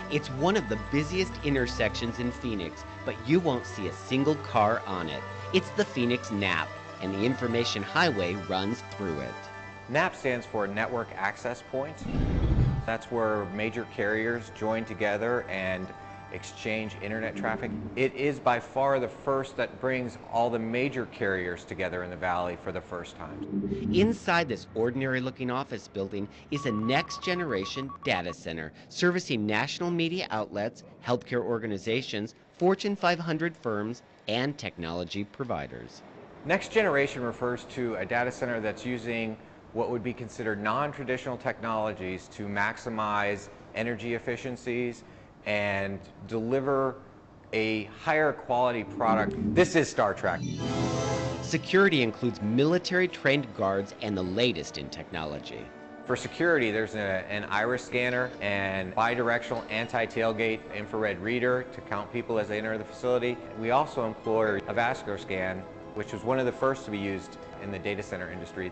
It's one of the busiest intersections in Phoenix, but you won't see a single car on it. It's the Phoenix NAP, and the Information Highway runs through it. NAP stands for Network Access Point. That's where major carriers join together and exchange internet traffic. It is by far the first that brings all the major carriers together in the valley for the first time. Inside this ordinary looking office building is a next generation data center servicing national media outlets, healthcare organizations, Fortune 500 firms, and technology providers. Next generation refers to a data center that's using what would be considered non-traditional technologies to maximize energy efficiencies and deliver a higher quality product. This is Star Trek. Security includes military trained guards and the latest in technology. For security, there's an iris scanner and bidirectional anti-tailgate infrared reader to count people as they enter the facility. We also employ a vascular scan, which was one of the first to be used in the data center industry.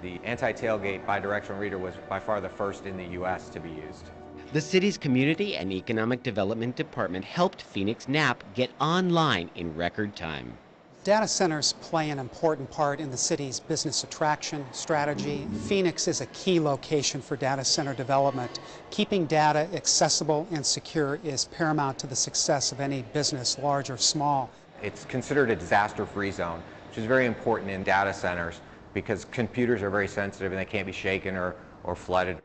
The anti-tailgate bidirectional reader was by far the first in the US to be used. The city's Community and Economic Development Department helped Phoenix NAP get online in record time. Data centers play an important part in the city's business attraction strategy. Phoenix is a key location for data center development. Keeping data accessible and secure is paramount to the success of any business, large or small. It's considered a disaster-free zone, which is very important in data centers because computers are very sensitive and they can't be shaken or flooded.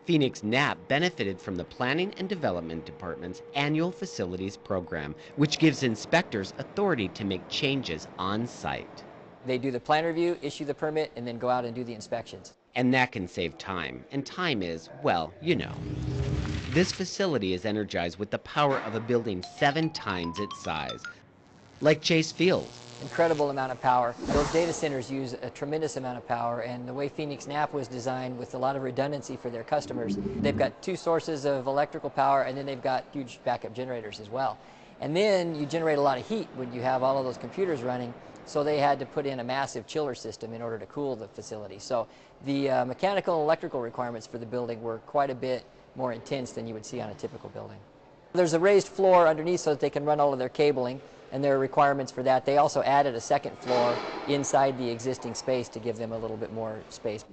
Phoenix NAP benefited from the Planning and Development Department's annual facilities program, which gives inspectors authority to make changes on site. They do the plan review, issue the permit, and then go out and do the inspections. And that can save time. And time is, well, you know. This facility is energized with the power of a building 7 times its size, like Chase Field. Incredible amount of power. Those data centers use a tremendous amount of power, and the way Phoenix NAP was designed with a lot of redundancy for their customers, they've got 2 sources of electrical power, and then they've got huge backup generators as well. And then you generate a lot of heat when you have all of those computers running, so they had to put in a massive chiller system in order to cool the facility. So the mechanical and electrical requirements for the building were quite a bit more intense than you would see on a typical building. There's a raised floor underneath so that they can run all of their cabling, and there are requirements for that. They also added a second floor inside the existing space to give them a little bit more space.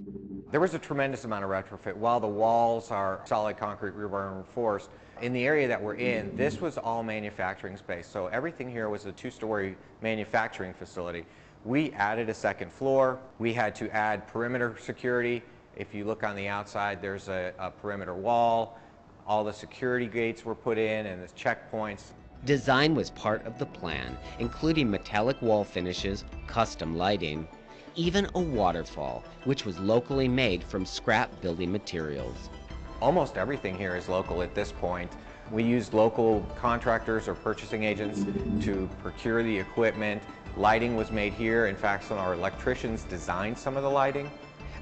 There was a tremendous amount of retrofit. While the walls are solid concrete rebar reinforced, in the area that we're in, this was all manufacturing space. So everything here was a 2-story manufacturing facility. We added a second floor. We had to add perimeter security. If you look on the outside, there's a perimeter wall. All the security gates were put in and the checkpoints. Design was part of the plan, including metallic wall finishes, custom lighting, even a waterfall, which was locally made from scrap building materials. Almost everything here is local at this point. We used local contractors or purchasing agents to procure the equipment. Lighting was made here. In fact, some of our electricians designed some of the lighting.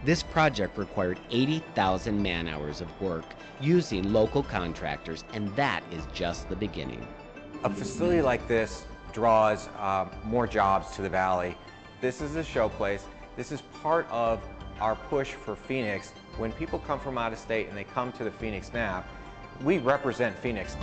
This project required 80,000 man-hours of work using local contractors, and that is just the beginning. A facility like this draws more jobs to the valley. This is a showplace. This is part of our push for Phoenix. When people come from out of state and they come to the Phoenix NAP, we represent Phoenix.